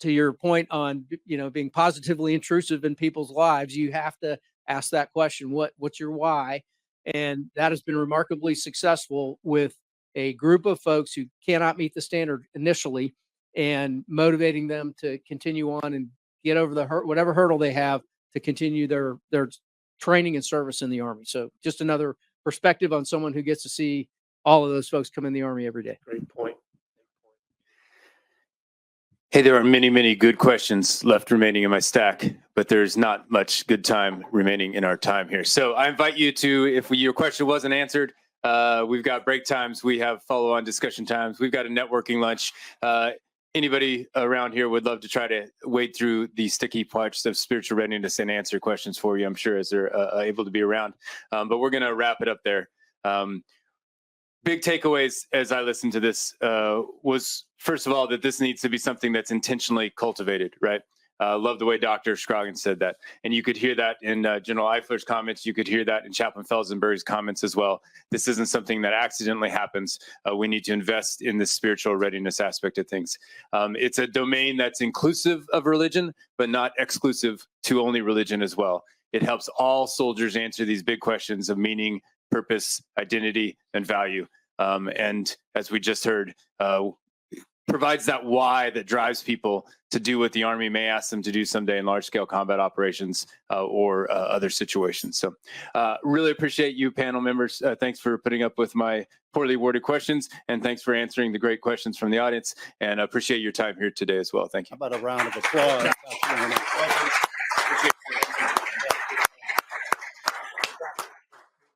to your point on, being positively intrusive in people's lives, you have to ask that question, what's your why? And that has been remarkably successful with a group of folks who cannot meet the standard initially, and motivating them to continue on and get over whatever hurdle they have to continue their training and service in the Army. So just another perspective on someone who gets to see all of those folks come in the Army every day. Great point. Hey, there are many, many good questions left remaining in my stack, but there's not much good time remaining in our time here. So I invite you to, if your question wasn't answered, we've got break times, we have follow-on discussion times, we've got a networking lunch. Anybody around here would love to try to wade through the sticky parts of spiritual readiness and answer questions for you, I'm sure, as they're able to be around. But we're going to wrap it up there. Big takeaways as I listened to this was, first of all, that this needs to be something that's intentionally cultivated, right? Love the way Dr. Scroggins said that. And you could hear that in General Eifler's comments. You could hear that in Chaplain Felzenberg's comments as well. This isn't something that accidentally happens. We need to invest in the spiritual readiness aspect of things. It's a domain that's inclusive of religion, but not exclusive to only religion as well. It helps all soldiers answer these big questions of meaning, purpose, identity, and value. And as we just heard, provides that why that drives people to do what the Army may ask them to do someday in large-scale combat operations or other situations. So really appreciate you panel members. Thanks for putting up with my poorly worded questions, and thanks for answering the great questions from the audience, and appreciate your time here today as well. Thank you. How about a round of applause?